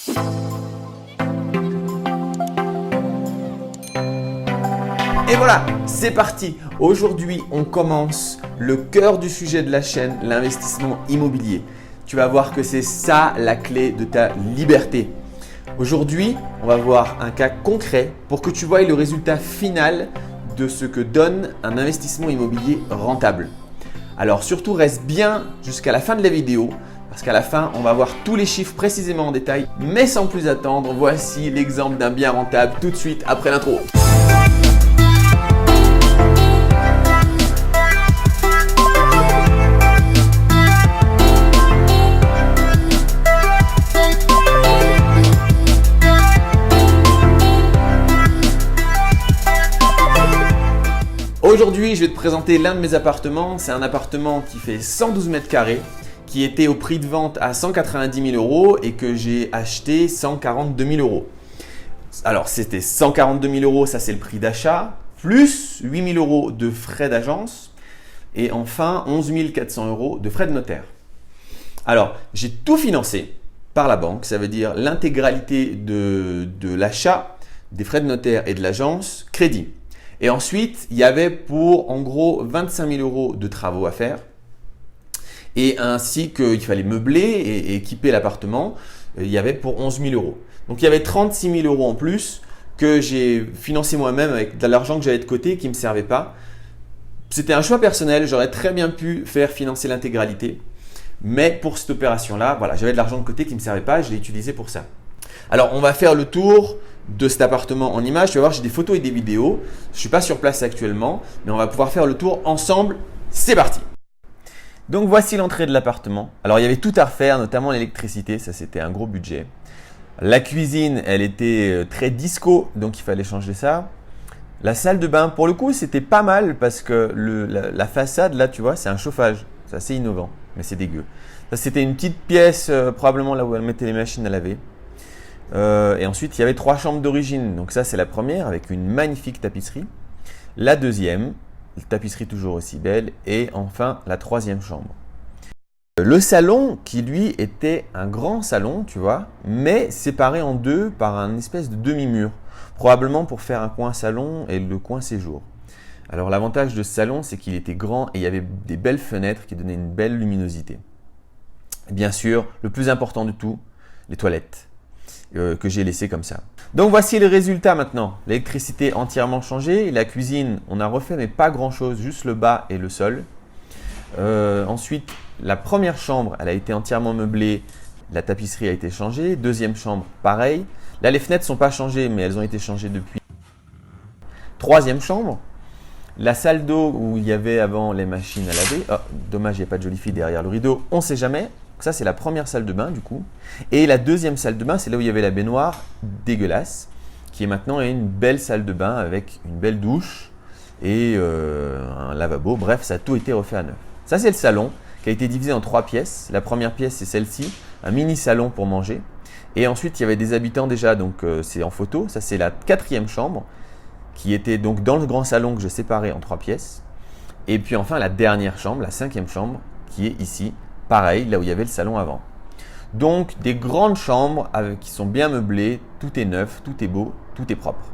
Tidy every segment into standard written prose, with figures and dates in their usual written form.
Et voilà, c'est parti. Aujourd'hui, on commence le cœur du sujet de la chaîne, l'investissement immobilier. Tu vas voir que c'est ça la clé de ta liberté. Aujourd'hui, on va voir un cas concret pour que tu voies le résultat final de ce que donne un investissement immobilier rentable. Alors surtout, reste bien jusqu'à la fin de la vidéo parce qu'à la fin, on va voir tous les chiffres précisément en détail. Mais sans plus attendre, voici l'exemple d'un bien rentable tout de suite après l'intro. Aujourd'hui, je vais te présenter l'un de mes appartements. C'est un appartement qui fait 112 mètres carrés, qui était au prix de vente à 190 000 euros et que j'ai acheté 142 000 euros. Alors, c'était 142 000 euros, ça c'est le prix d'achat, plus 8 000 euros de frais d'agence et enfin 11 400 euros de frais de notaire. Alors, j'ai tout financé par la banque, ça veut dire l'intégralité de l'achat, des frais de notaire et de l'agence, crédit. Et ensuite, il y avait pour en gros 25 000 euros de travaux à faire et ainsi qu'il fallait meubler et équiper l'appartement, il y avait pour 11 000 euros. Donc, il y avait 36 000 euros en plus que j'ai financé moi-même avec de l'argent que j'avais de côté qui ne me servait pas. C'était un choix personnel, j'aurais très bien pu faire financer l'intégralité. Mais pour cette opération-là, voilà, j'avais de l'argent de côté qui ne me servait pas, je l'ai utilisé pour ça. Alors, on va faire le tour de cet appartement en images. Tu vas voir, j'ai des photos et des vidéos. Je ne suis pas sur place actuellement, mais on va pouvoir faire le tour ensemble. C'est parti! Donc, voici l'entrée de l'appartement. Alors, il y avait tout à refaire, notamment l'électricité. Ça, c'était un gros budget. La cuisine, elle était très disco, donc il fallait changer ça. La salle de bain, pour le coup, c'était pas mal parce que la façade, là, tu vois, c'est un chauffage. C'est assez innovant, mais c'est dégueu. Ça, c'était une petite pièce, probablement là où elle mettait les machines à laver. Et ensuite, il y avait 3 chambres d'origine. Donc ça, c'est la première avec une magnifique tapisserie. La deuxième, tapisserie toujours aussi belle. Et enfin, la 3e chambre. Le salon qui, lui, était un grand salon, tu vois, mais séparé en deux par un espèce de demi-mur. Probablement pour faire un coin salon et le coin séjour. Alors, l'avantage de ce salon, c'est qu'il était grand et il y avait des belles fenêtres qui donnaient une belle luminosité. Et bien sûr, le plus important de tout, les toilettes. Que j'ai laissé comme ça. Donc voici le résultat maintenant. L'électricité entièrement changée. La cuisine, on a refait mais pas grand chose, juste le bas et le sol. Ensuite, la première chambre, elle a été entièrement meublée. La tapisserie a été changée. Deuxième chambre, pareil. Là, les fenêtres ne sont pas changées, mais elles ont été changées depuis. Troisième chambre. La salle d'eau où il y avait avant les machines à laver. Oh, dommage, il n'y a pas de jolie fille derrière le rideau. On ne sait jamais. Ça, c'est la première salle de bain du coup. Et la deuxième salle de bain, c'est là où il y avait la baignoire dégueulasse, qui est maintenant une belle salle de bain avec une belle douche et un lavabo. Bref, ça a tout été refait à neuf. Ça, c'est le salon qui a été divisé en 3 pièces. La première pièce, c'est celle-ci, un mini salon pour manger. Et ensuite, il y avait des habitants déjà, donc c'est en photo. Ça, c'est la 4e chambre qui était donc dans le grand salon que je séparais en 3 pièces. Et puis enfin, la dernière chambre, la 5e chambre, qui est ici. Pareil, là où il y avait le salon avant. Donc, des grandes chambres qui sont bien meublées, tout est neuf, tout est beau, tout est propre.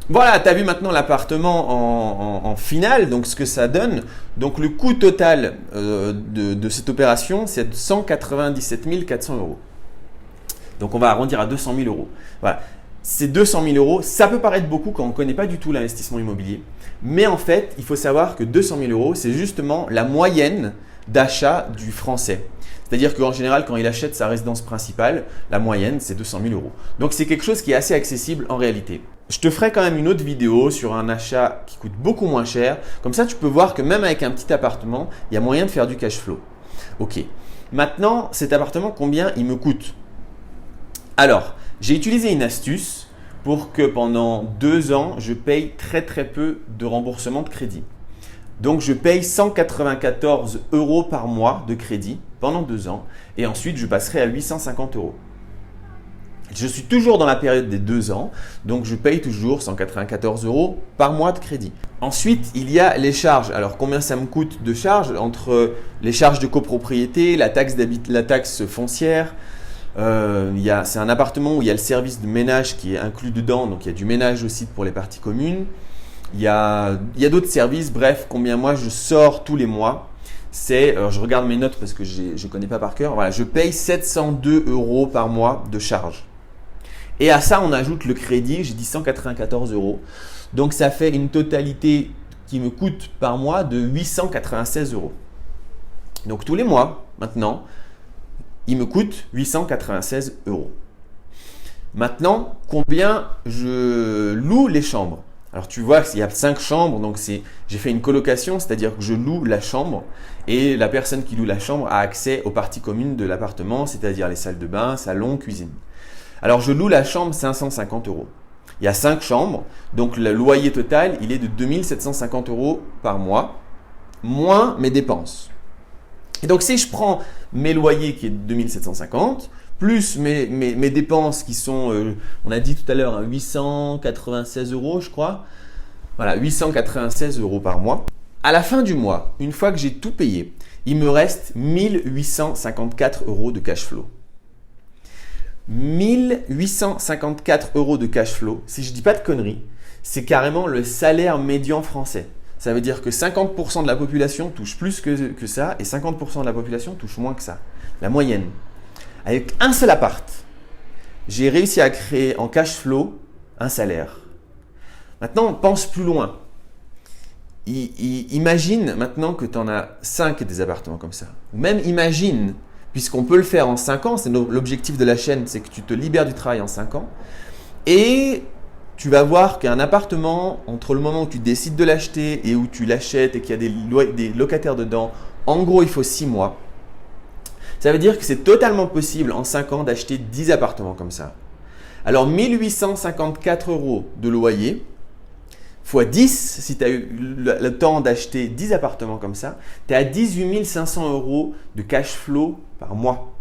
Voilà, tu as vu maintenant l'appartement en finale, donc ce que ça donne. Donc, le coût total de cette opération, c'est 197 400 euros. Donc, on va arrondir à 200 000 euros. Voilà. Ces 200 000 euros, ça peut paraître beaucoup quand on ne connaît pas du tout l'investissement immobilier. Mais en fait, il faut savoir que 200 000 euros, c'est justement la moyenne d'achat du français. C'est-à-dire qu'en général, quand il achète sa résidence principale, la moyenne, c'est 200 000 euros. Donc, c'est quelque chose qui est assez accessible en réalité. Je te ferai quand même une autre vidéo sur un achat qui coûte beaucoup moins cher. Comme ça, tu peux voir que même avec un petit appartement, il y a moyen de faire du cash flow. Ok. Maintenant, cet appartement, combien il me coûte? Alors, j'ai utilisé une astuce pour que pendant 2 ans, je paye très peu de remboursement de crédit. Donc, je paye 194 euros par mois de crédit pendant 2 ans et ensuite, je passerai à 850 euros. Je suis toujours dans la période des 2 ans, donc je paye toujours 194 euros par mois de crédit. Ensuite, il y a les charges. Alors, combien ça me coûte de charges? Entre les charges de copropriété, la taxe foncière, C'est un appartement où il y a le service de ménage qui est inclus dedans, donc il y a du ménage aussi pour les parties communes. Il y a d'autres services, bref, combien moi je sors tous les mois. Alors je regarde mes notes parce que je ne connais pas par cœur. Voilà, je paye 702 € par mois de charges. Et à ça, on ajoute le crédit, j'ai dit 194 €. Donc ça fait une totalité qui me coûte par mois de 896 €. Donc tous les mois, maintenant, il me coûte 896 €. Maintenant, combien je loue les chambres? Alors tu vois qu'il y a 5 chambres, donc j'ai fait une colocation, c'est-à-dire que je loue la chambre et la personne qui loue la chambre a accès aux parties communes de l'appartement, c'est-à-dire les salles de bain, salon, cuisine. Alors je loue la chambre 550 €. Il y a 5 chambres, donc le loyer total, il est de 2750 € par mois, moins mes dépenses. Et donc si je prends mes loyers qui est de 2750, plus mes dépenses qui sont, on a dit tout à l'heure, 896 € je crois. Voilà, 896 € par mois. À la fin du mois, une fois que j'ai tout payé, il me reste 1854 € de cash flow. 1854 € de cash flow, si je ne dis pas de conneries, c'est carrément le salaire médian français. Ça veut dire que 50% de la population touche plus que ça et 50% de la population touche moins que ça. La moyenne. Avec un seul appart, j'ai réussi à créer en cash flow un salaire. Maintenant, pense plus loin. Imagine maintenant que tu en as 5 des appartements comme ça. Ou même imagine, puisqu'on peut le faire en 5 ans, c'est l'objectif de la chaîne, c'est que tu te libères du travail en 5 ans. Et tu vas voir qu'un appartement, entre le moment où tu décides de l'acheter et où tu l'achètes et qu'il y a des locataires dedans, en gros, il faut 6 mois. Ça veut dire que c'est totalement possible en 5 ans d'acheter 10 appartements comme ça. Alors 1854 € de loyer, fois 10, si tu as eu le temps d'acheter 10 appartements comme ça, tu es à 18 500 € de cash flow par mois.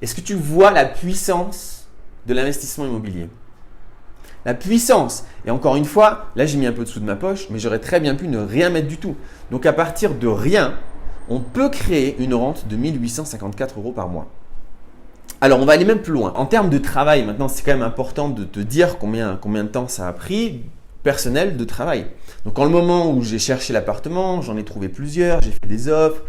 Est-ce que tu vois la puissance de l'investissement immobilier? La puissance. Et encore une fois, là j'ai mis un peu de sous de ma poche, mais j'aurais très bien pu ne rien mettre du tout. Donc à partir de rien, on peut créer une rente de 1854 € par mois. Alors, on va aller même plus loin. En termes de travail, maintenant, c'est quand même important de te dire combien de temps ça a pris personnel de travail. Donc, en le moment où j'ai cherché l'appartement, j'en ai trouvé plusieurs, j'ai fait des offres,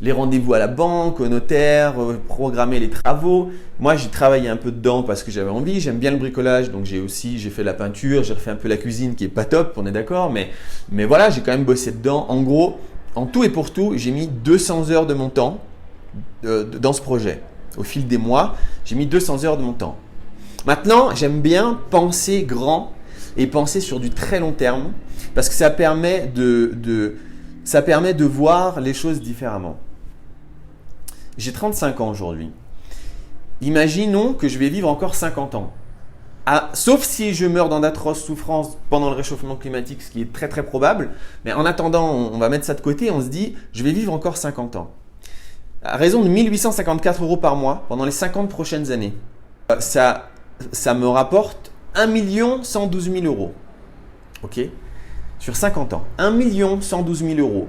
les rendez-vous à la banque, au notaire, programmer les travaux. Moi, j'ai travaillé un peu dedans parce que j'avais envie. J'aime bien le bricolage, donc j'ai fait la peinture, j'ai refait un peu la cuisine qui est pas top, on est d'accord, mais voilà, j'ai quand même bossé dedans. En gros, en tout et pour tout, j'ai mis 200 heures de mon temps dans ce projet. Au fil des mois, j'ai mis 200 heures de mon temps. Maintenant, j'aime bien penser grand et penser sur du très long terme parce que ça permet de voir les choses différemment. J'ai 35 ans aujourd'hui. Imaginons que je vais vivre encore 50 ans. Sauf si je meurs dans d'atroces souffrances pendant le réchauffement climatique, ce qui est très très probable. Mais en attendant, on va mettre ça de côté et on se dit, je vais vivre encore 50 ans. À raison de 1854 € par mois pendant les 50 prochaines années. Ça me rapporte 1 112 000 €. Ok? Sur 50 ans. 1 112 000 €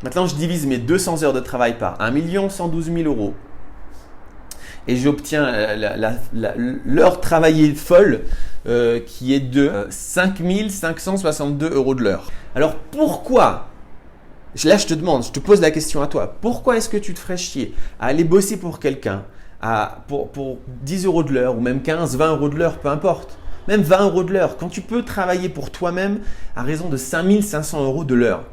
Maintenant, je divise mes 200 heures de travail par 1 112 000 € et j'obtiens l'heure travaillée folle qui est de 5 562 € de l'heure. Alors pourquoi? Là, je te pose la question à toi. Pourquoi est-ce que tu te ferais chier à aller bosser pour quelqu'un pour 10 € de l'heure ou même 15, 20 € de l'heure, peu importe. Même 20 € de l'heure, quand tu peux travailler pour toi-même à raison de 5 500 € de l'heure.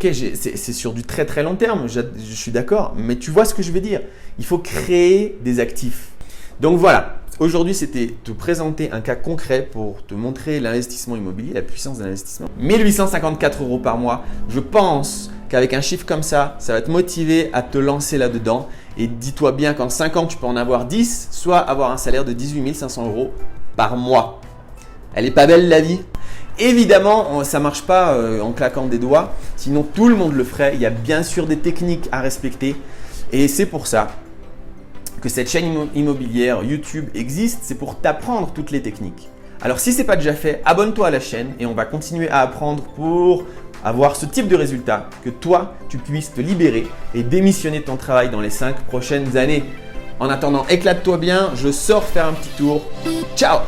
Ok, c'est sur du très très long terme, je suis d'accord, mais tu vois ce que je veux dire. Il faut créer des actifs. Donc voilà, aujourd'hui c'était te présenter un cas concret pour te montrer l'investissement immobilier, la puissance de l'investissement. 1854 € par mois, je pense qu'avec un chiffre comme ça, ça va te motiver à te lancer là-dedans. Et dis-toi bien qu'en 5 ans, tu peux en avoir 10, soit avoir un salaire de 18 500 € par mois. Elle est pas belle la vie? Évidemment, ça ne marche pas en claquant des doigts, sinon tout le monde le ferait. Il y a bien sûr des techniques à respecter et c'est pour ça que cette chaîne immobilière YouTube existe, c'est pour t'apprendre toutes les techniques. Alors si ce n'est pas déjà fait, abonne-toi à la chaîne et on va continuer à apprendre pour avoir ce type de résultat, que toi, tu puisses te libérer et démissionner de ton travail dans les 5 prochaines années. En attendant, éclate-toi bien, je sors faire un petit tour. Ciao!